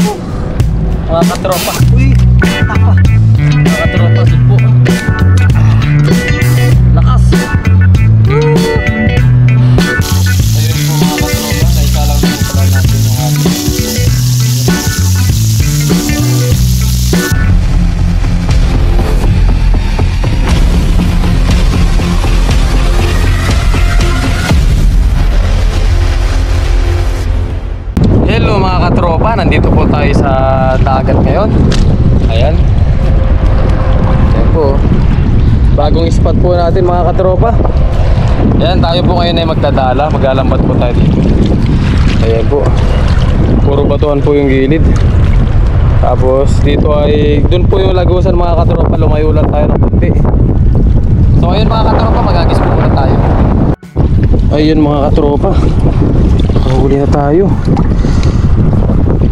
Mga katropa. Uy, taka. Mga katropa, sugpo. Lakas. Ayun po mga katropa, naisalang po pala natin yung ating. Hello mga katropa, nandito po tayo sa dagat ngayon. Ayan. Ayan po. Bagong spot po natin mga katropa. Ayan, tayo po ngayon ay magdadala. Maglalambat po tayo dito. Ayan po. Puro batuan po yung gilid. Tapos dito ay, dun po yung lagusan mga katropa. Lumayo lang tayo ng konti. So ayun mga katropa, magagis po muna tayo. Ayun mga katropa, nakahuli na tayo.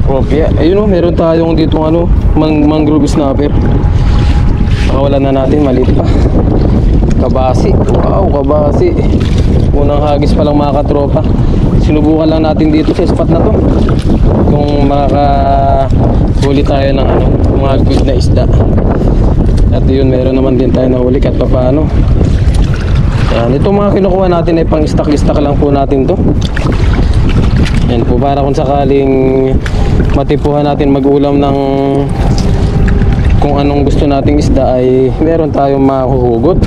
Okay, ayun o, meron tayong dito mangrove snapper. Nakawalan na natin, maliit pa. Kabasi, wow, kabasi. Unang hagis pa lang mga katropa. Sinubukan lang natin dito sa spot na to kung makakahuli tayo ng mga good na isda. At yun, meron naman din tayo nahuli kahit pa paano. Yan, itong mga kinukuha natin ay pang stock lang po natin to. Yan po, para kung sakaling matipuhan natin mag-ulam ng kung anong gusto nating isda ay meron tayong mahuhugot.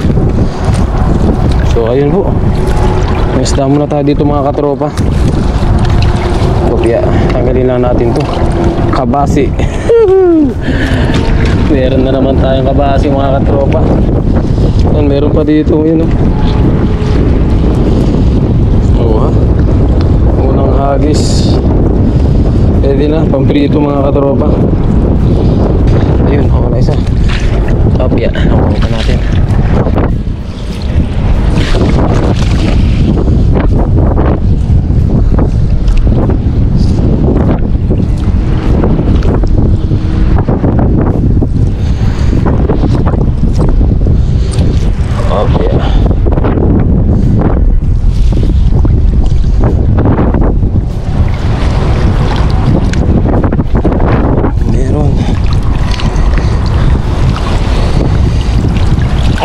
So ayun po, may isda muna tayo dito mga katropa. Kopya, tanggalin lang natin to. Kabasi. Meron na naman tayong kabasi mga katropa. Yan, meron pa dito yun o. Oh, ha? Unang hagis. Pwede na, pamprito mga katropa. Ayun, ako na isa. Kopya, nakuha pa natin.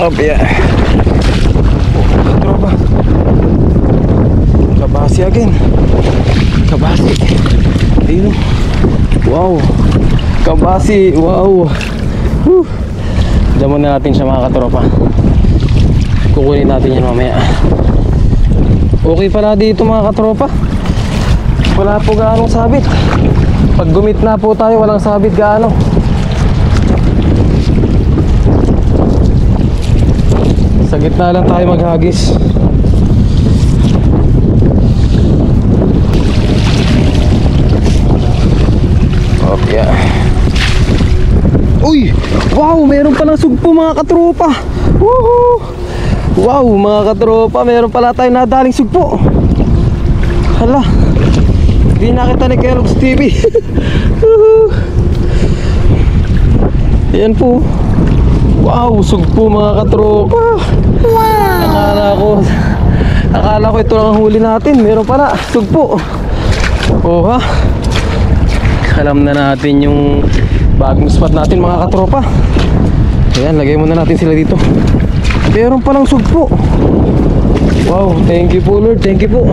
Kopya. Oh, katropa. Kabasi again. Kabasi. Ayun. Wow. Kabasi. Wow. Damo na natin siya mga katropa. Kukunin natin yan mamaya. Okay pala dito mga katropa. Wala po gaanong sabit. Pag gumit na po tayo, walang sabit gaano. Sa gitna lang tayo maghagis. Okay. Uy! Wow! Meron palang sugpo mga katropa. Woohoo! Wow mga katropa, meron pala tayong nadaling sugpo. Hala, hindi nakita ni Kellogg's TV. Ayan po. Wow, sugpo mga katropa. Wow. Akala ko ito lang ang huli natin. Meron pala, sugpo. Oh ha. Alam na natin yung bagong spot natin mga katropa. Ayan, lagay muna natin sila dito. Meron palang sugpo. Wow, thank you po Lord, thank you po.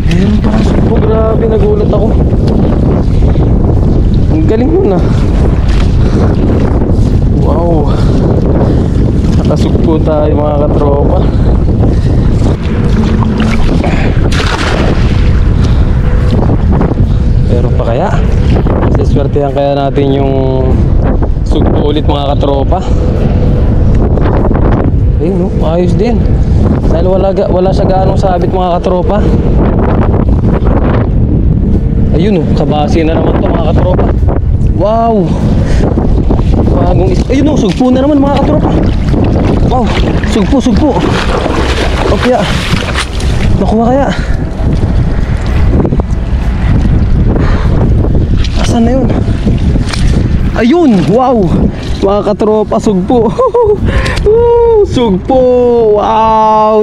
Meron palang sugpo, grabe, nagulat ako. Ang galing nun ah. Wow, nakasugpo tayo mga katropa. Pero pa kaya siswertehan kaya natin yung sugpo ulit mga katropa. Ayun, no? Ayos din. Dahil wala siya gaanong sabit mga katropa. Ayun, no? Kabasi na naman to mga katropa. Wow, ayun o, sugpo na naman mga katropa. Wow, sugpo. Okay, nakuha kaya. Asan na yun? Ayun, wow, mga katropa, sugpo. Sugpo, wow.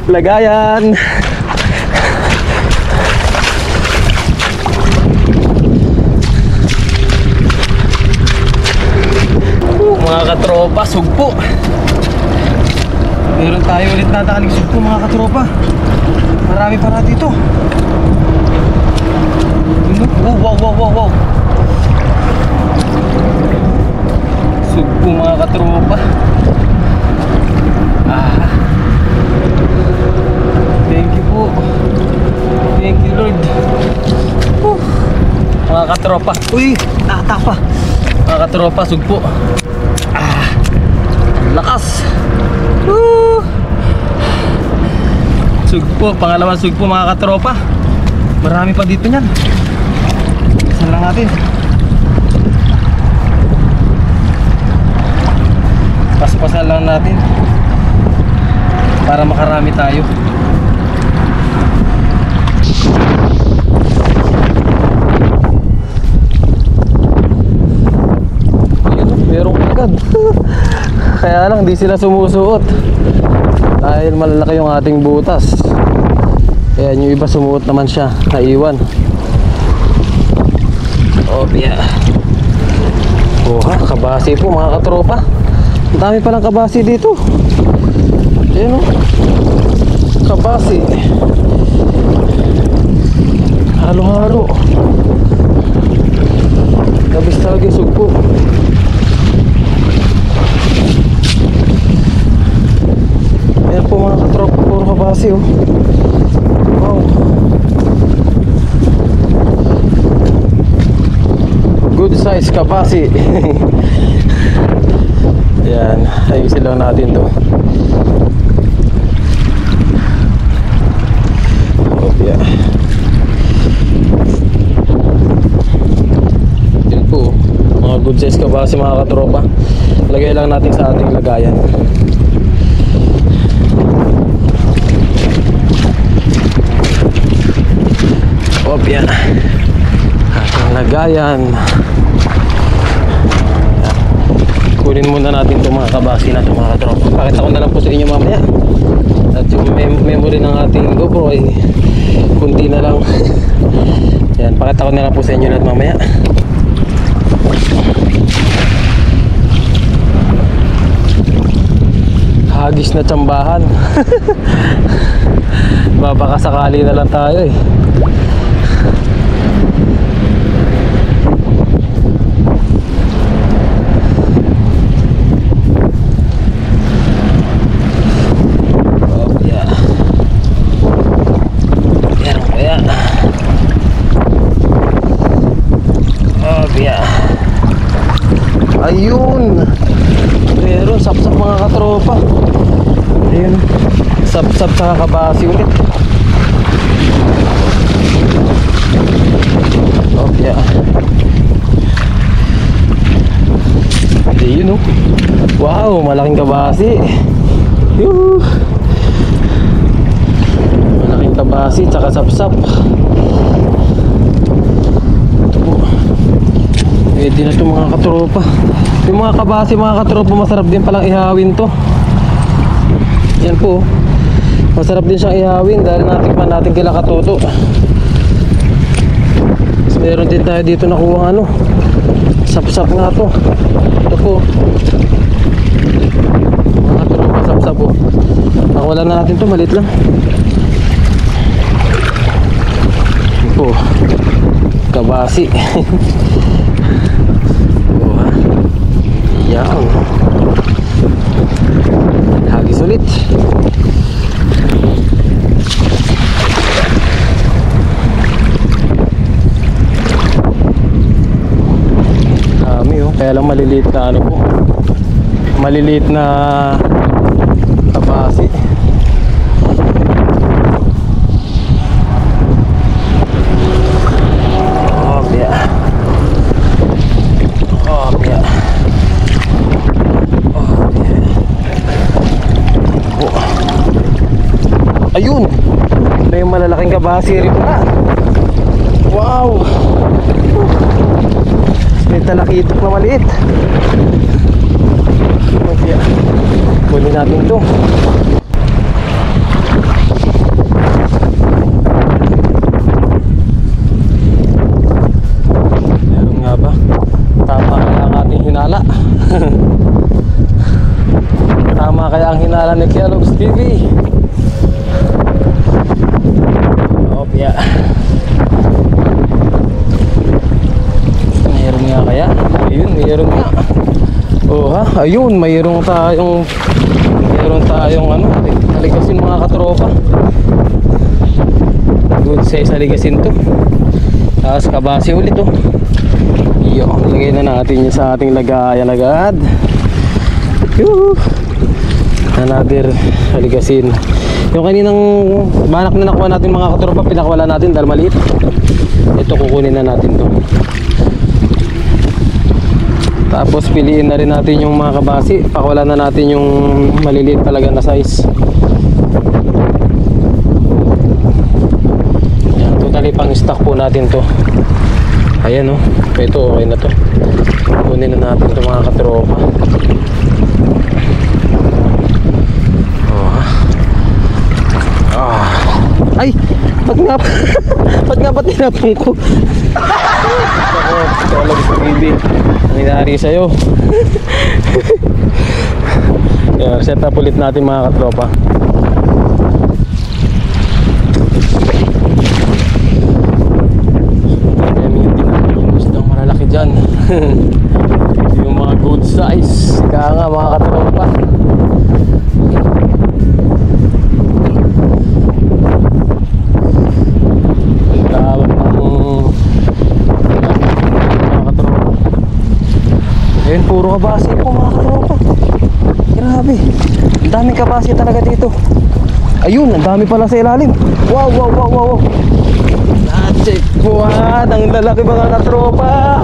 Lagayan. sugpo. Meron tayo ulit nataling sugpo mga katropa. Marami pa natin ito. Wow. Sugpo mga katropa. Thank you po. Thank you Lord. Mga katropa. Uy, nakatak pa. Mga katropa, sugpo. Lakas. Sugpo, pangalawang sugpo mga katropa. Marami pa dito niyan. Saan lang natin. Paspasan lang natin para makarami tayo. Meron agad. Kaya lang di sila sumusuot dahil malalaki yung ating butas. Kaya yung iba sumuot naman siya, naiwan. Yeah. Kabasi po mga katropa. Ang dami palang kabasi dito. Ayan o, kabasi. Halo-halo. Labis talaga yung sugpo. Ayan po mga katropa, puro kabasi oh. Wow. Good size kabasi. Ayan, ayusin lang natin to. Yeah. Yun po, mga good size kabasi mga katropa. Lagay lang natin sa ating lagayan. Yan. Ating lagayan. Kunin muna natin itong mga kabasi na itong mga katropa. Pakita ko na lang po sa inyo mamaya. At yung memory ng ating GoPro ay kunti na lang. Yan, pakita ko na lang po sa inyo lahat mamaya. Hagis na tsambahan. Baka sakali na lang tayo eh. Ayun, meron sap-sap mga katropa. Ayun, sap-sap sa kabasi ulit. Yeah. Ayun oh. Wow, malaking kabasi. Yuh. Malaking kabasi tsaka sap-sap. Pwede na ito mga katropa. Yung mga kabasi mga katropa, masarap din palang ihawin to. Yan po, masarap din siyang ihawin dahil natikman natin kila Katuto. Meron din tayo dito nakuha ano, sap-sap nga to. Ito po mga katropa, sap-sap po. Nakuha na natin to, maliit lang. Yan po, kabasi. Yan, hagis ulit. Dami oh, kaya lang maliliit na ano po, maliliit na kabasi. Ayun, may malalaking kabasi rin pa. Wow, may talakitok na maliit. Okay, kunin natin ito. Meron nga ba? Tama ang ating hinala. ayun, mayroon tayong ano, aligasin mga katropa. Good size aligasin to. Tapos kabase ulit to. Yun, lagay na natin yun sa ating lagayan agad. Another aligasin. Yung kaninang banak na nakuha natin mga katropa, pinakawala natin dahil maliit. Ito kukunin na natin to. Tapos piliin na rin natin yung mga kabasi. Pakawala na natin yung maliliit talaga na size. Yan, totally pang stock po natin to. Ayan o, ito okay na to. Kunin na natin to mga katropa. Ay, ba't nga ba tinapong ko? Ako, talaga sa baby. Nangyari sa'yo. Yeah, set up ulit natin mga katropa. Yung isdang malalaki dyan. Yung mga good size. Kaya nga mga katropa. Ayun, puro kabasi po mga katropa. Grabe, ang daming kabasi talaga dito. Ayun, ang dami pala sa ilalim. Wow. Check po ha, ang lalaki mga katropa.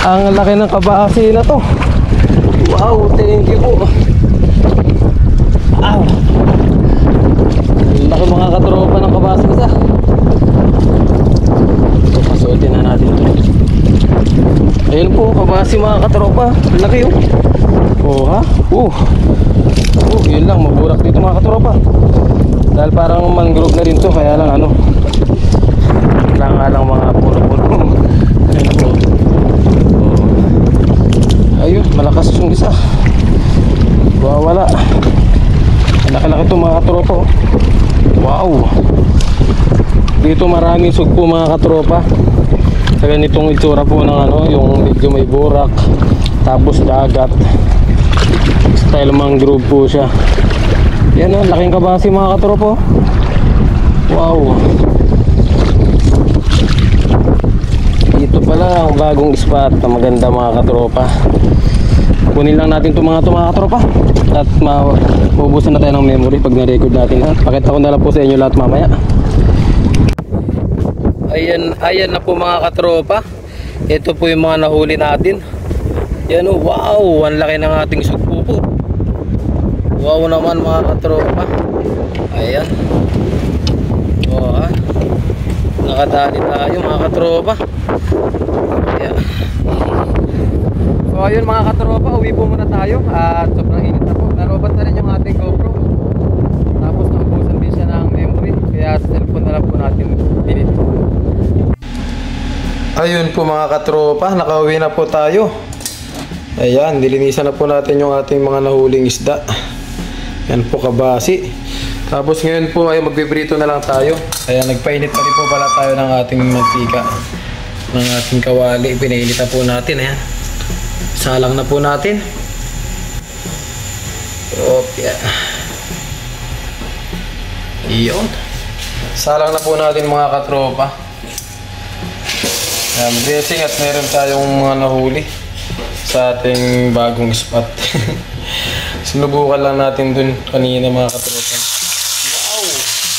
Ang laki ng kabasi na to. Wow, thank you po. Ang laki mga katropa ng kabasi isa. So, pasuotin na natin ito. Ayun po, kabasi mga katropa. Laki yun. Oh ha? Yun lang, maburak dito mga katropa. Dahil parang mangrove na rin to. Kaya lang ano, lang mga puno-puno. Ayun po. Ayun, malakas yung isa. Wala. Laki-laki ito mga katropa. Wow. Dito maraming sugpo mga katropa. Sa ganitong itsura po ng ano, yung medyo may burak, tapos dagat, style mangrove po siya. Yan o, laking kabasi mga katropo. Wow. Dito pala ang bagong spot na maganda mga katropa. Kunin lang natin itong mga katropa at maubusan na tayo ng memory pag na-record natin ha. Pakita ko na lang po sa inyo lahat mamaya. Ayan na po mga katropa. Ito po yung mga nahuli natin. Yan o, wow, ang laki ng ating sugpo po. Wow naman mga katropa. Ayan. O ha, nakadali tayo mga katropa. Ayan. So ayun mga katropa, uwi po muna tayo. At sobrang init na po. Narobat na rin yung ating GoPro. Tapos naubusan din siya ng memory. Kaya sa cellphone na lang po natin binit. Ayun po mga katropa, nakauwi na po tayo. Ayan, nilinisan na po natin yung ating mga nahuling isda. Yan po kabasi. Tapos ngayon po ay magbibrito na lang tayo. Ayan, nagpainit pa rin po pala tayo ng ating mantika, ng ating kawali. Pinainit na po natin. Ayan, salang na po natin. Yeah. Iyon, salang na po natin mga katropa. Dressing at meron tayong mga nahuli sa ating bagong spot. Sinubukan lang natin dun kanina mga katropa. Wow!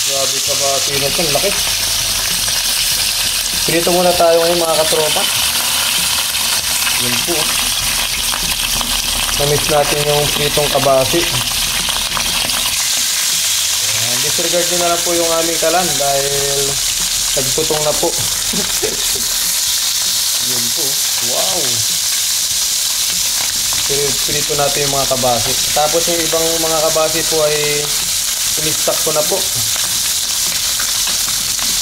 Grabe kabasi na ito, laki. Prito muna tayo ngayon mga katropa. Yun po. Namit natin yung pritong kabasi. Disregard nyo na lang po yung aming kalan dahil nagputong na po. Yun po. Wow! Pinito natin yung mga kabasi. Tapos yung ibang mga kabasi po ay in-stock ko na po.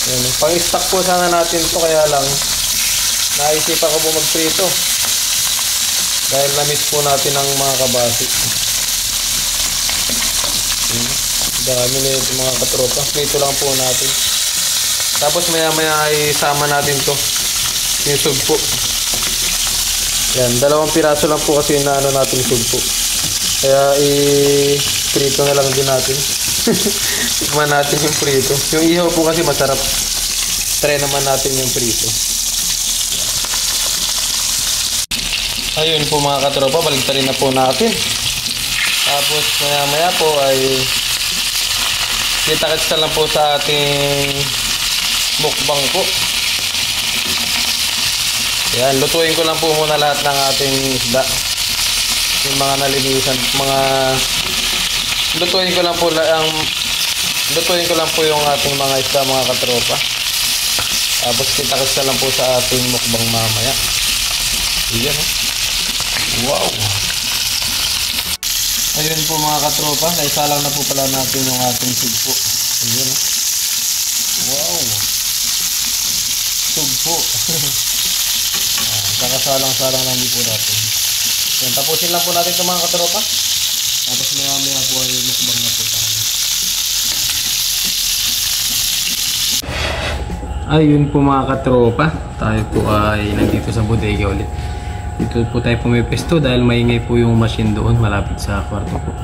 Yan. Pang-stock po sana natin to, kaya lang naisipan ko po magprito dahil na-miss po natin ang mga kabasi. Dami na yung mga katropa. Prito lang po natin. Tapos maya maya ay sama natin to, yung sugpo. Yan, 2 piraso lang po kasi na ano natin sugpo. Kaya prito na lang din natin. Tikman natin yung prito. Yung ihaw po kasi masarap. Try naman natin yung prito. Ayun po mga katropa, baligtarin na po natin. Tapos maya po ay kita-kits na lang po sa ating mukbang po. Yan, lutuin ko lang po muna lahat ng ating isda. Yung mga nalinisan, lutuin ko lang po yung ating mga isda mga katropa. Tapos kita-kits na lang po sa ating mukbang mamaya. Ayan, wow. Ayun po mga katropa, naisalang na po pala natin yung ating sugpo. Ayan, wow. Sugpo. Kakasalang-salang lang din po natin. Yan, tapusin lang po natin ito mga katropa. Tapos maya po ay mukbang na po tayo. Ayun po mga katropa, tayo po ay nandito sa bodega ulit. Dito po tayo pumipesto dahil maingay po yung machine doon malapit sa kwarto po.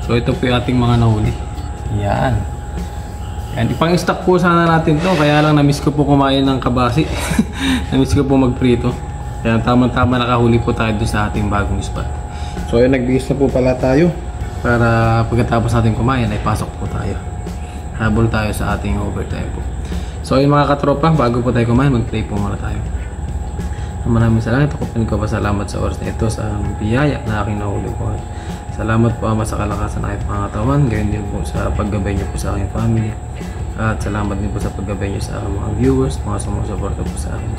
So ito po yung ating mga nahuli. Yan. Yan, ipang-stock po sana natin to, kaya lang na-miss ko po kumain ng kabasi. Na-miss ko po magprito. Kaya tama-tama nakahuli po tayo doon sa ating bagong spot. So ayun, nagbihis na po pala tayo para pagkatapos natin kumain ay pasok po tayo. Habol tayo sa ating overtime po. So ayun mga katropa, bago po tayo kumain, mag-play po muna tayo. Maraming salamat. Ako po nagpapasalamat sa oras na ito sa biyaya na aking nahuli po. Salamat po Ama sa kalakasan ng aking pangatawan. Gayun din po sa paggabay niyo po sa aking family. At salamat din po sa paggabay niyo sa aking mga viewers, mga sumusuporta po sa akin.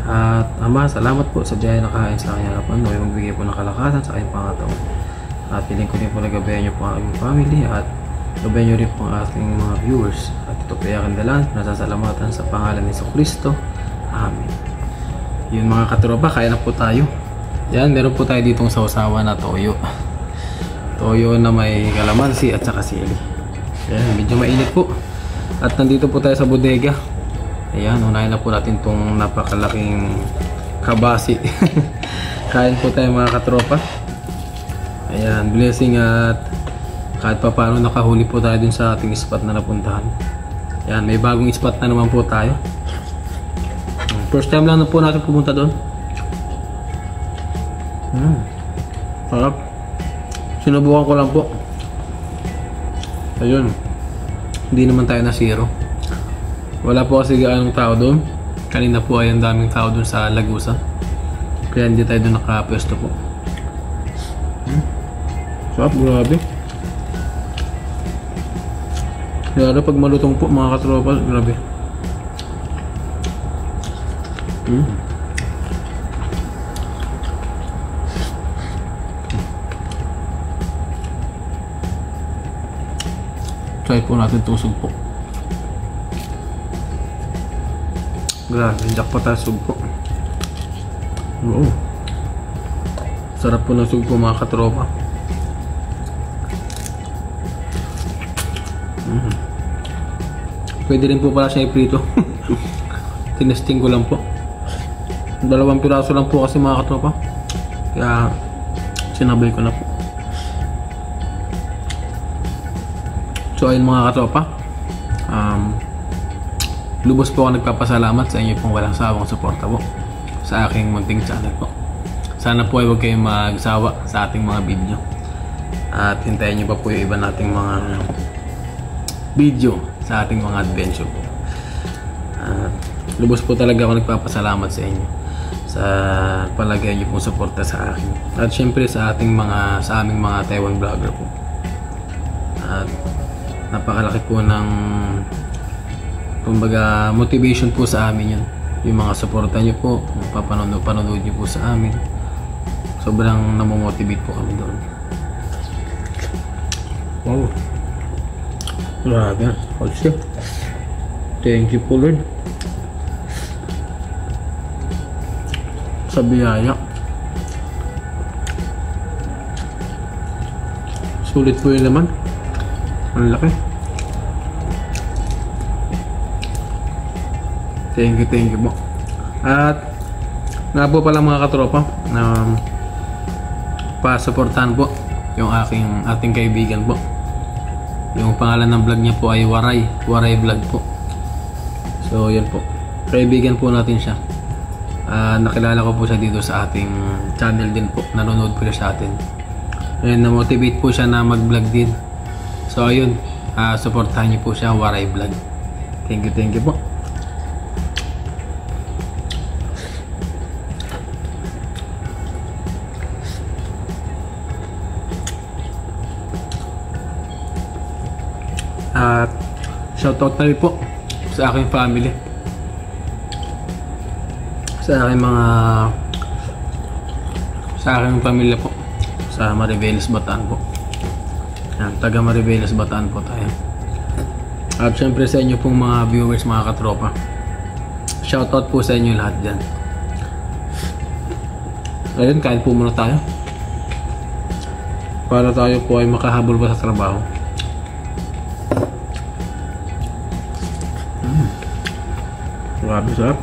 At Ama, salamat po sa diyaya na kahain sa aking harapan. Naway magbigay po ng kalakasan sa aking pangatawan. At piling ko din po nagabayan niyo po ang aking family. At gabayan niyo rin po ang aking mga viewers. At ito po yung aking dalan. Nasasalamatan sa pangalan ni Kristo. Amen. Yun mga katropa, kaya na po tayo. Yan, meron po tayo ditong sausawa na toyo. Toyo na may kalamansi at saka sili. Yan, medyo mainit po. At nandito po tayo sa bodega. Ayan, unahin na po natin itong napakalaking kabasi. Kain po tayo mga katropa. Ayan, blessing at kahit pa paano nakahuli po tayo dun sa ating spot na napuntahan. Ayan, may bagong spot na naman po tayo. First time lang na po natin pumunta doon. Sarap. Sinubukan ko lang po. Ayun. Hindi naman tayo na zero. Wala po kasi gaanong tao doon. Kanina po ay ang daming tao doon sa Lagusan. Kaya hindi tayo doon nakapwesto po. Sarap, grabe. Lalo pag malutong po mga katropa, grabe. Try po natin itong sugpo. Grabe, jackpot tayo sugpo. Oo. Sarap po ng sugpo mga katropa. Pwede rin po pala siya iprito. Tinesting ko lang po. 2 piraso lang po kasi mga katropa. Kaya sinabay ko na po. So ayun mga katropa, lubos po ako nagpapasalamat sa inyo pong walang sawang suporta po sa aking munting channel po. Sana po ay huwag kayong magsawa sa ating mga video. At hintayin nyo pa po yung iba nating mga video sa ating mga adventure po. Lubos po talaga ako nagpapasalamat sa inyo sa palagay niyo pong suporta sa akin. At syempre sa aming mga Taiwan vlogger po. At napakalaki po ng kumbaga motivation po sa amin yun. Yung mga suporta niyo po, panonood niyo po sa amin. Sobrang namomotivate po kami doon. Wow. Grabe. Also, thank you po Lord sa biyaya. Sulit po yun naman. Ang laki. Thank you po. At Nga po pala mga katropa, pa-supportahan po yung ating kaibigan po. Yung pangalan ng vlog niya po ay Waray Vlog po. So yan po, kaibigan po natin siya. Nakilala ko po siya dito sa ating channel din po. Nanonood po siya sa atin. And na-motivate po siya na mag-vlog din. So ayun, supportahan niyo po siya, Waray Vlog. Thank you po. At shoutout na rin po sa aking family, sa aking pamilya po sa Mariveles, Bataan po. Yan, taga Mariveles, Bataan po tayo. At syempre sa inyo pong mga viewers, mga katropa, shoutout po sa inyo lahat dyan. Ayun, kain po muna tayo para tayo po ay makahabol pa sa trabaho. Grabe sarap.